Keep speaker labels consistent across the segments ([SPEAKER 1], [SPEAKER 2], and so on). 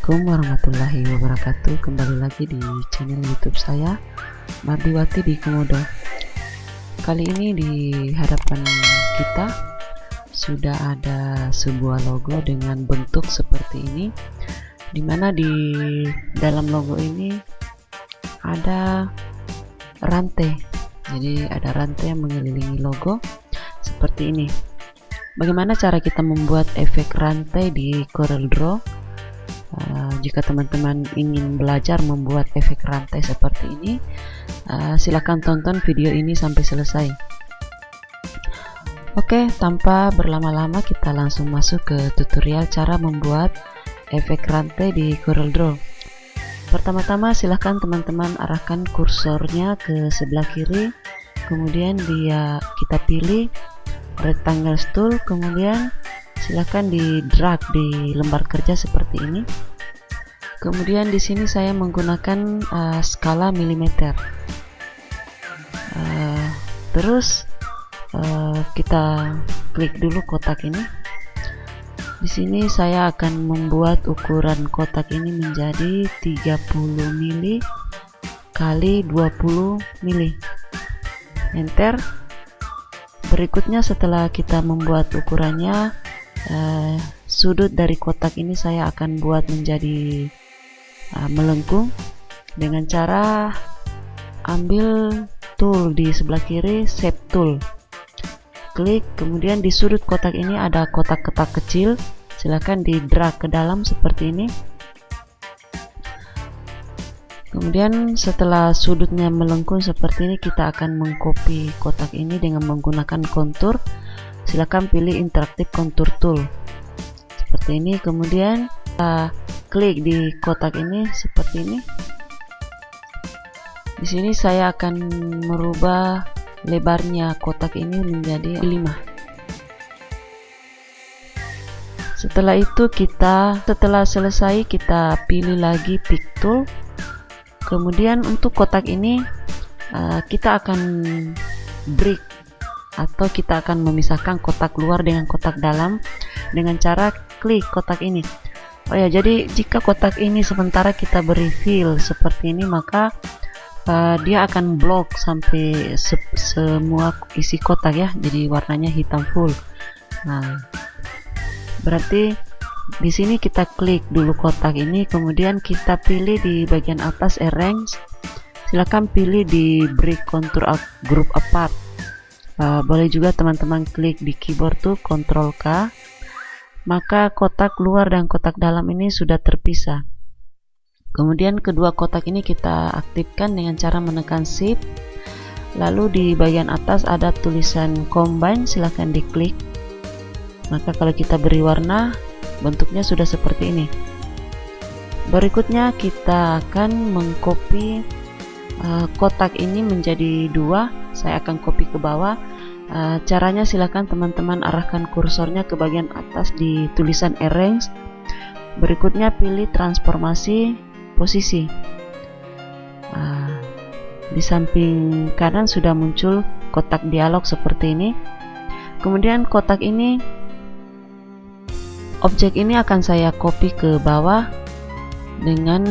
[SPEAKER 1] Assalamualaikum warahmatullahi wabarakatuh. Kembali lagi di channel YouTube saya, Mardiwati di Komodo. Kali ini di hadapan kita sudah ada sebuah logo dengan bentuk seperti ini, dimana di dalam logo ini ada rantai. Jadi ada rantai yang mengelilingi logo seperti ini. Bagaimana cara kita membuat efek rantai di CorelDRAW? Jika teman-teman ingin belajar membuat efek rantai seperti ini, silakan tonton video ini sampai selesai. Oke, tanpa berlama-lama kita langsung masuk ke tutorial cara membuat efek rantai di CorelDRAW. Pertama-tama silakan teman-teman arahkan kursornya ke sebelah kiri, kemudian kita pilih rectangle tool, kemudian silakan di drag di lembar kerja seperti ini. Kemudian di sini saya menggunakan skala milimeter. Terus kita klik dulu kotak ini. Di sini saya akan membuat ukuran kotak ini menjadi 30 mili kali 20 mili. Enter. Berikutnya setelah kita membuat ukurannya, sudut dari kotak ini saya akan buat menjadi melengkung dengan cara ambil tool di sebelah kiri, shape tool, klik, kemudian di sudut kotak ini ada kotak-kotak kecil, silakan di drag ke dalam seperti ini. Kemudian setelah sudutnya melengkung seperti ini, kita akan mengcopy kotak ini dengan menggunakan kontur. Silakan pilih interactive contour tool seperti ini, kemudian kita klik di kotak ini seperti ini. Di sini saya akan merubah lebarnya kotak ini menjadi 5. Setelah itu setelah selesai kita pilih lagi pick tool. Kemudian untuk kotak ini kita akan break atau kita akan memisahkan kotak luar dengan kotak dalam dengan cara klik kotak ini. Oh ya, jadi jika kotak ini sementara kita beri fill seperti ini, maka dia akan blok sampai semua isi kotak ya, jadi warnanya hitam full. Nah, berarti di sini kita klik dulu kotak ini, kemudian kita pilih di bagian atas arrange, silakan pilih di break contour group apart. Boleh juga teman-teman klik di keyboard tuh Ctrl K, maka kotak luar dan kotak dalam ini sudah terpisah. Kemudian kedua kotak ini kita aktifkan dengan cara menekan Shift, lalu di bagian atas ada tulisan combine, silahkan diklik. Maka kalau kita beri warna, bentuknya sudah seperti ini. Berikutnya kita akan mengcopy kotak ini menjadi 2. Saya akan copy ke bawah. Caranya silakan teman-teman arahkan kursornya ke bagian atas di tulisan arrange. Berikutnya pilih transformasi posisi. Di samping kanan sudah muncul kotak dialog seperti ini. Kemudian kotak ini, objek ini akan saya copy ke bawah dengan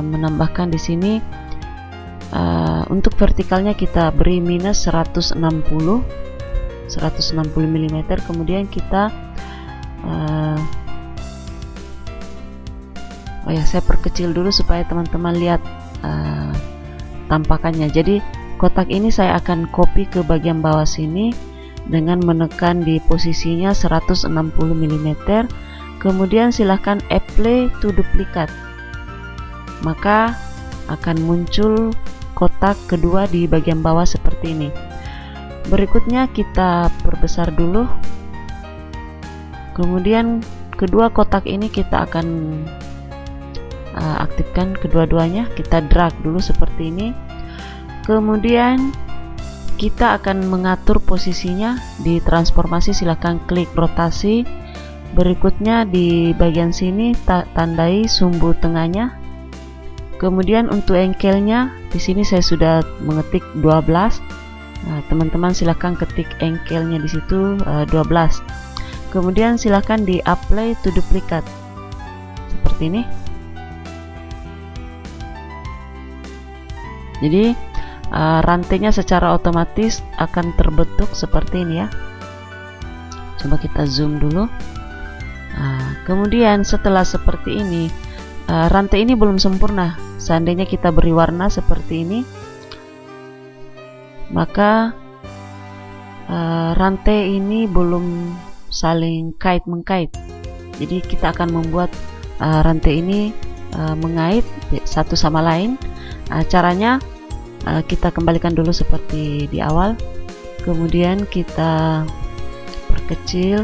[SPEAKER 1] menambahkan di sini. Untuk vertikalnya kita beri minus 160 mm, kemudian kita saya perkecil dulu supaya teman-teman lihat tampakannya. Jadi kotak ini saya akan copy ke bagian bawah sini dengan menekan di posisinya 160 mm, kemudian silahkan apply to duplicate, maka akan muncul kotak kedua di bagian bawah seperti ini. Berikutnya kita perbesar dulu, kemudian kedua kotak ini kita akan aktifkan kedua-duanya, kita drag dulu seperti ini. Kemudian kita akan mengatur posisinya di transformasi, silahkan klik rotasi. Berikutnya di bagian sini tandai sumbu tengahnya. Kemudian untuk engkelnya di sini saya sudah mengetik 12. Teman-teman silahkan ketik engkelnya di situ 12. Kemudian silahkan di apply to duplicate seperti ini. Jadi rantainya secara otomatis akan terbentuk seperti ini ya. Coba kita zoom dulu. Kemudian setelah seperti ini, rantai ini belum sempurna. Seandainya kita beri warna seperti ini, maka rantai ini belum saling kait-mengkait. Jadi kita akan membuat rantai ini mengait satu sama lain. Caranya kita kembalikan dulu seperti di awal, kemudian kita perkecil.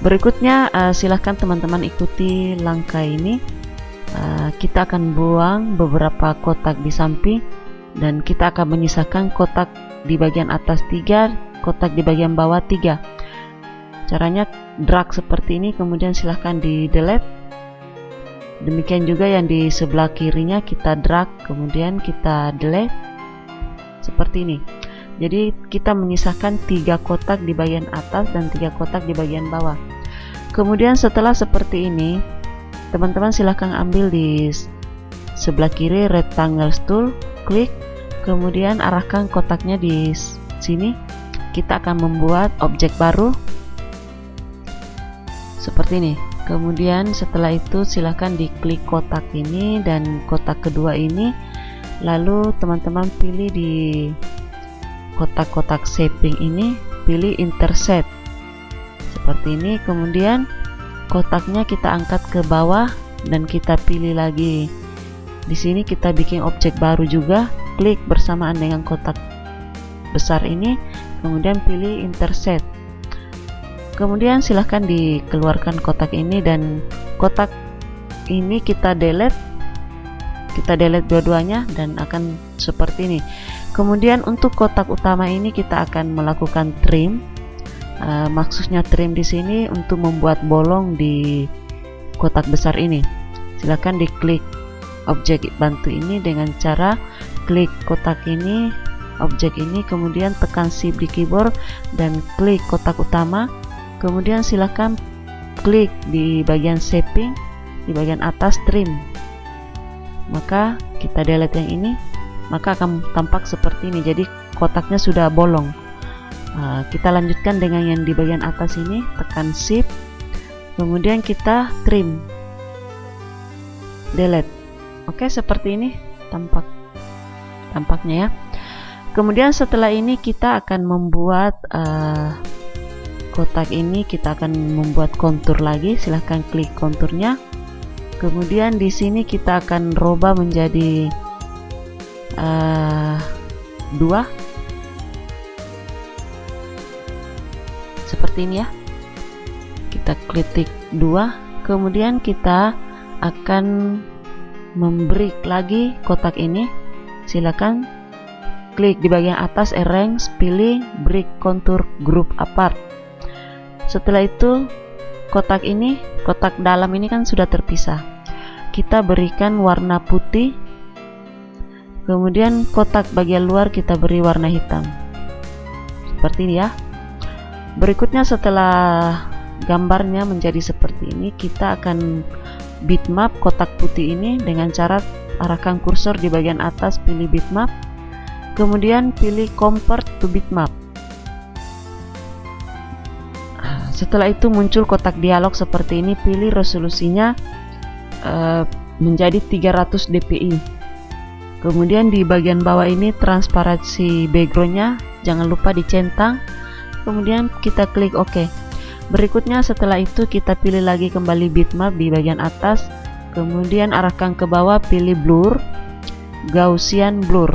[SPEAKER 1] Berikutnya silahkan teman-teman ikuti langkah ini. Kita akan buang beberapa kotak di samping dan kita akan menyisakan kotak di bagian atas 3, kotak di bagian bawah 3. Caranya drag seperti ini, kemudian silahkan di delete. Demikian juga yang di sebelah kirinya kita drag, kemudian kita delete seperti ini. Jadi kita menyisakan 3 kotak di bagian atas dan 3 kotak di bagian bawah. Kemudian setelah seperti ini, teman-teman silahkan ambil di sebelah kiri rectangle tool, klik, kemudian arahkan kotaknya di sini. Kita akan membuat objek baru seperti ini. Kemudian setelah itu silahkan diklik kotak ini dan kotak kedua ini, lalu teman-teman pilih di kotak-kotak shaping ini, pilih intersect seperti ini. Kemudian kotaknya kita angkat ke bawah dan kita pilih lagi di sini, kita bikin objek baru juga, klik bersamaan dengan kotak besar ini, kemudian pilih intersect. Kemudian silahkan dikeluarkan kotak ini dan kotak ini kita delete dua-duanya dan akan seperti ini. Kemudian untuk kotak utama ini kita akan melakukan trim. Maksudnya trim di sini untuk membuat bolong di kotak besar ini. Silahkan diklik objek bantu ini dengan cara klik kotak ini, objek ini, kemudian tekan shift di keyboard dan klik kotak utama. Kemudian silakan klik di bagian shaping, di bagian atas trim. Maka kita delete yang ini, maka akan tampak seperti ini. Jadi kotaknya sudah bolong. Kita lanjutkan dengan yang di bagian atas ini, tekan shift, kemudian kita trim, delete. Oke, seperti ini tampaknya ya. Kemudian setelah ini kita akan membuat kotak ini, kita akan membuat kontur lagi. Silahkan klik konturnya. Kemudian di sini kita akan rubah menjadi 2 seperti ini ya. Kita klik 2. Kemudian kita akan membreak lagi kotak ini. Silakan klik di bagian atas arrange, pilih break contour group apart. Setelah itu kotak ini, kotak dalam ini kan sudah terpisah. Kita berikan warna putih. Kemudian kotak bagian luar kita beri warna hitam. Seperti ini ya. Berikutnya setelah gambarnya menjadi seperti ini, kita akan bitmap kotak putih ini dengan cara arahkan kursor di bagian atas, pilih bitmap. Kemudian pilih convert to bitmap. Setelah itu muncul kotak dialog seperti ini, pilih resolusinya menjadi 300 dpi. Kemudian di bagian bawah ini transparansi backgroundnya jangan lupa dicentang. Kemudian kita klik OK. Berikutnya setelah itu kita pilih lagi kembali bitmap di bagian atas. Kemudian arahkan ke bawah, pilih blur, Gaussian blur.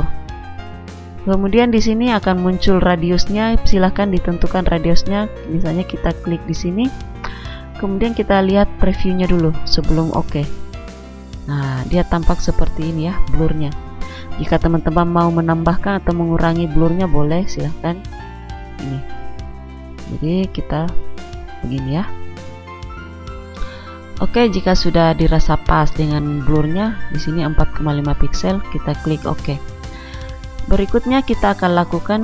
[SPEAKER 1] Kemudian di sini akan muncul radiusnya, silahkan ditentukan radiusnya. Misalnya kita klik di sini. Kemudian kita lihat previewnya dulu sebelum OK. Nah, dia tampak seperti ini ya blurnya. Jika teman-teman mau menambahkan atau mengurangi blurnya boleh, silahkan. Ini. Jadi kita begini ya. Oke, jika sudah dirasa pas dengan blurnya, di sini 4,5 pixel, kita klik OK. Berikutnya kita akan lakukan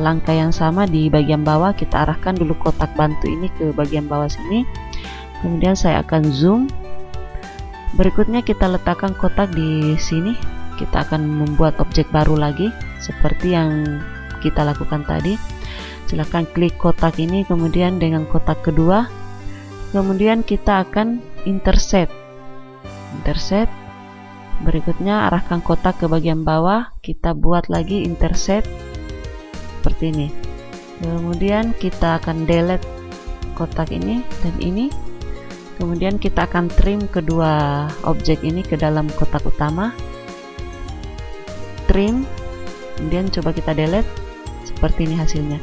[SPEAKER 1] langkah yang sama di bagian bawah. Kita arahkan dulu kotak bantu ini ke bagian bawah sini. Kemudian saya akan zoom. Berikutnya kita letakkan kotak di sini. Kita akan membuat objek baru lagi seperti yang kita lakukan tadi. Silahkan klik kotak ini, kemudian dengan kotak kedua, kemudian kita akan intersect. Berikutnya arahkan kotak ke bagian bawah, kita buat lagi intersect seperti ini. Kemudian kita akan delete kotak ini dan ini. Kemudian kita akan trim kedua objek ini ke dalam kotak utama. Trim, kemudian coba kita delete. Seperti ini hasilnya.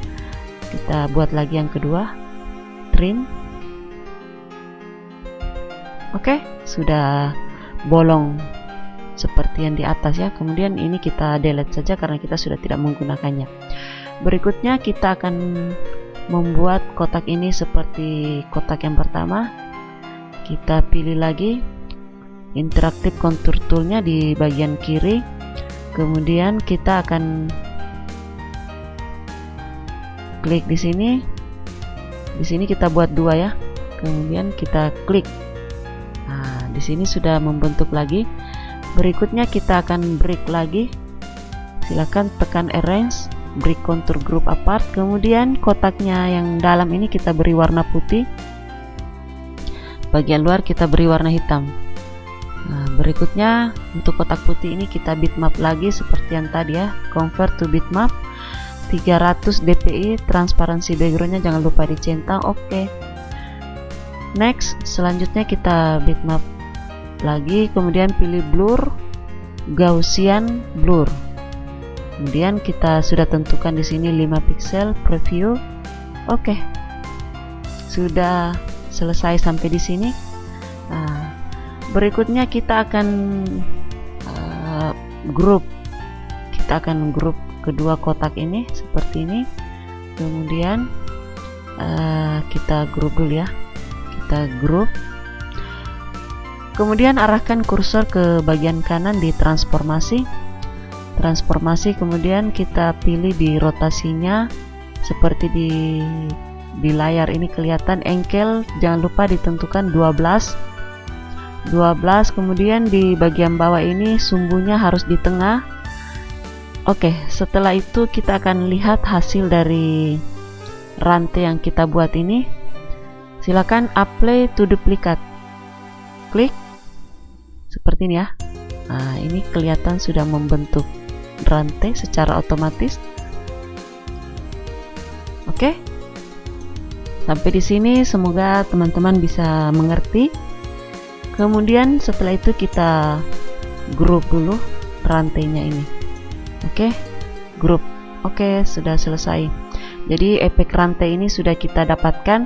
[SPEAKER 1] Kita buat lagi yang kedua. Trim. Oke, sudah bolong seperti yang di atas ya. Kemudian ini kita delete saja karena kita sudah tidak menggunakannya. Berikutnya kita akan membuat kotak ini seperti kotak yang pertama. Kita pilih lagi interaktif contour toolnya di bagian kiri, kemudian kita akan klik di sini. Di sini kita buat dua ya, kemudian kita klik. Nah, di sini sudah membentuk lagi. Berikutnya kita akan break lagi. Silakan tekan arrange, break contour group apart. Kemudian kotaknya yang dalam ini kita beri warna putih. Bagian luar kita beri warna hitam. Nah, berikutnya untuk kotak putih ini kita bitmap lagi seperti yang tadi ya. Convert to bitmap 300 dpi, transparansi backgroundnya jangan lupa dicentang. Oke. Next, selanjutnya kita bitmap lagi, kemudian pilih blur, Gaussian blur. Kemudian kita sudah tentukan di sini 5 pixel, preview. Oke. Sudah selesai sampai di sini. Nah, berikutnya kita akan grup. Kita akan grup kedua kotak ini seperti ini. Kemudian kita grup dulu ya. Kita grup. Kemudian arahkan kursor ke bagian kanan di transformasi. Kemudian kita pilih di rotasinya seperti di layar ini kelihatan. Angle jangan lupa ditentukan 12, kemudian di bagian bawah ini sumbunya harus di tengah. Oke, setelah itu kita akan lihat hasil dari rantai yang kita buat ini. Silakan apply to duplicate, klik seperti ini ya. Nah, ini kelihatan sudah membentuk rantai secara otomatis. Oke. Sampai di sini semoga teman-teman bisa mengerti. Kemudian setelah itu kita grup dulu rantainya ini. Oke, grup. Oke, sudah selesai. Jadi efek rantai ini sudah kita dapatkan.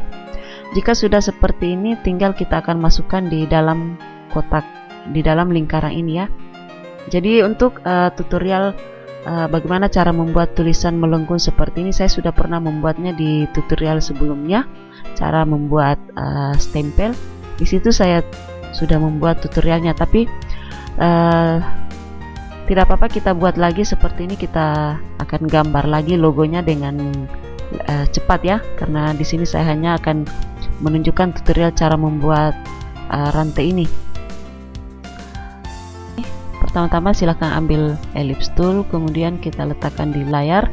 [SPEAKER 1] Jika sudah seperti ini, tinggal kita akan masukkan di dalam kotak, di dalam lingkaran ini ya. Jadi untuk tutorial bagaimana cara membuat tulisan melengkung seperti ini, saya sudah pernah membuatnya di tutorial sebelumnya, cara membuat stempel. Di situ saya sudah membuat tutorialnya, tapi tidak apa-apa, kita buat lagi seperti ini. Kita akan gambar lagi logonya dengan cepat ya, karena di sini saya hanya akan menunjukkan tutorial cara membuat rantai ini. Pertama-tama silahkan ambil ellipse tool, kemudian kita letakkan di layar.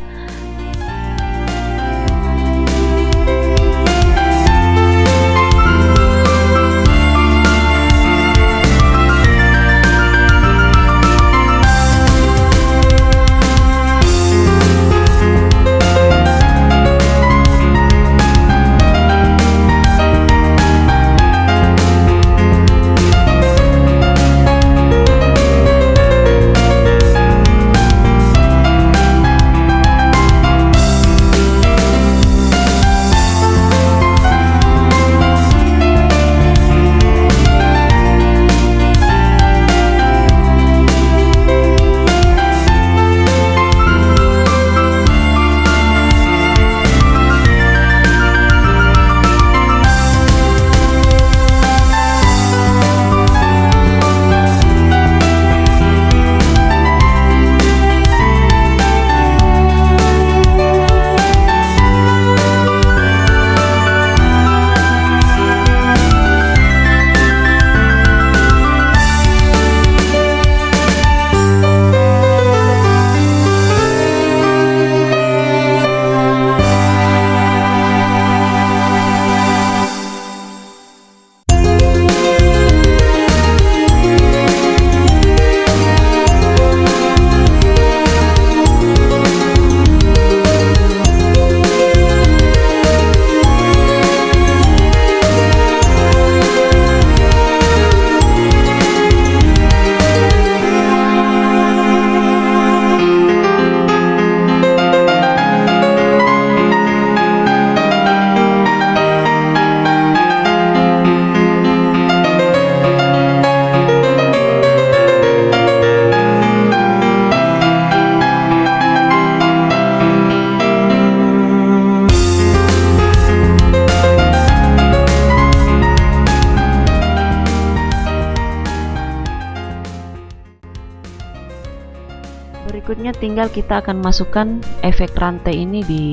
[SPEAKER 1] Berikutnya tinggal kita akan masukkan efek rantai ini di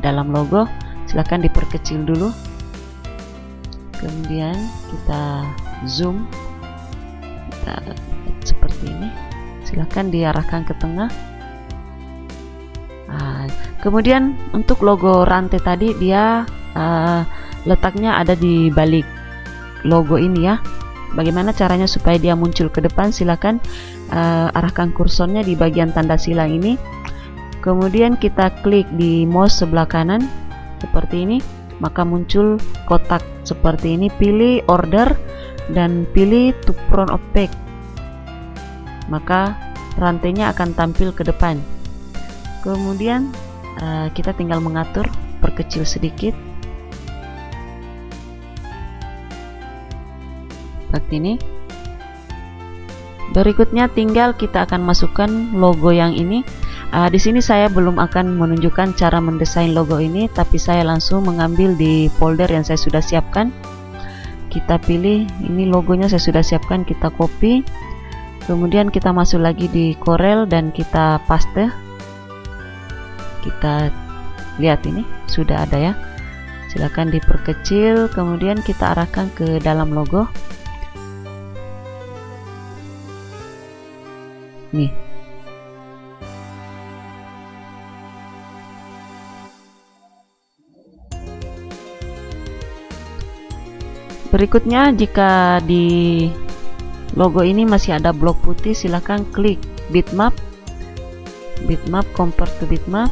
[SPEAKER 1] dalam logo. Silahkan diperkecil dulu, kemudian kita zoom, kita seperti ini. Silahkan diarahkan ke tengah. Kemudian untuk logo rantai tadi dia letaknya ada di balik logo ini ya. Bagaimana caranya supaya dia muncul ke depan? Silakan arahkan kursornya di bagian tanda silang ini, kemudian kita klik di mouse sebelah kanan seperti ini, maka muncul kotak seperti ini. Pilih order dan pilih to front of page, maka rantainya akan tampil ke depan. Kemudian kita tinggal mengatur, perkecil sedikit seperti ini. Berikutnya tinggal kita akan masukkan logo yang ini. Di sini saya belum akan menunjukkan cara mendesain logo ini, tapi saya langsung mengambil di folder yang saya sudah siapkan. Kita pilih ini logonya saya sudah siapkan, kita copy, kemudian kita masuk lagi di Corel dan kita paste. Kita lihat ini sudah ada ya. Silakan diperkecil, kemudian kita arahkan ke dalam logo. Nih, berikutnya jika di logo ini masih ada blok putih, silahkan klik bitmap, convert to bitmap.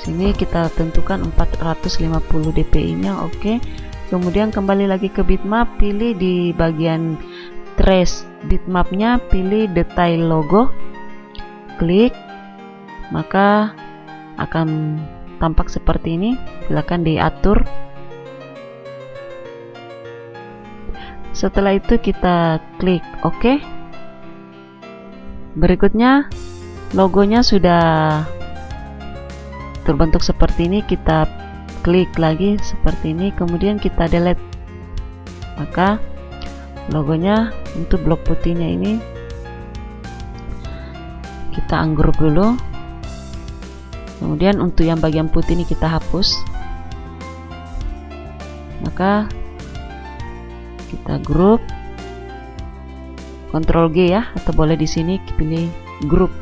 [SPEAKER 1] Sini kita tentukan 450 dpi nya, oke. Kemudian kembali lagi ke bitmap, pilih di bagian trace bitmapnya, pilih detail logo, klik, maka akan tampak seperti ini. Silakan diatur. Setelah itu kita klik OK. Berikutnya logonya sudah terbentuk seperti ini. Kita klik lagi seperti ini, kemudian kita delete, maka logonya untuk blok putihnya ini kita ungroup dulu. Kemudian untuk yang bagian putih ini kita hapus, maka kita group, Ctrl G ya, atau boleh di sini pilih group.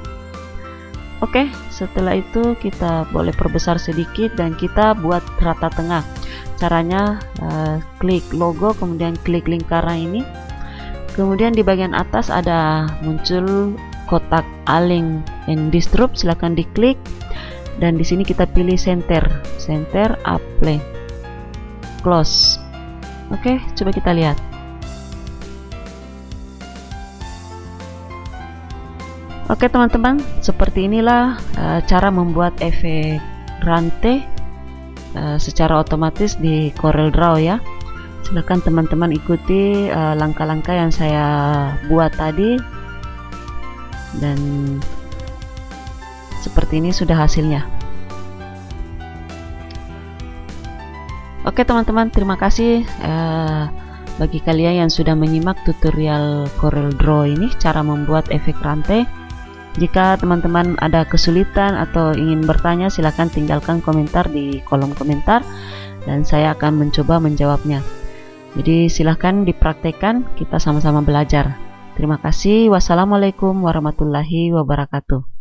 [SPEAKER 1] Oke, setelah itu kita boleh perbesar sedikit dan kita buat rata tengah. Caranya klik logo, kemudian klik lingkaran ini, kemudian di bagian atas ada muncul kotak align and distribute. Silahkan diklik dan di sini kita pilih center, apply, close. Oke, coba kita lihat. Oke teman-teman, seperti inilah cara membuat efek rantai secara otomatis di CorelDRAW ya. Silahkan teman-teman ikuti langkah-langkah yang saya buat tadi, dan seperti ini sudah hasilnya. Oke teman-teman, terima kasih bagi kalian yang sudah menyimak tutorial CorelDRAW ini, cara membuat efek rantai. Jika teman-teman ada kesulitan atau ingin bertanya, silahkan tinggalkan komentar di kolom komentar dan saya akan mencoba menjawabnya. Jadi silahkan dipraktekkan, kita sama-sama belajar. Terima kasih. Wassalamualaikum warahmatullahi wabarakatuh.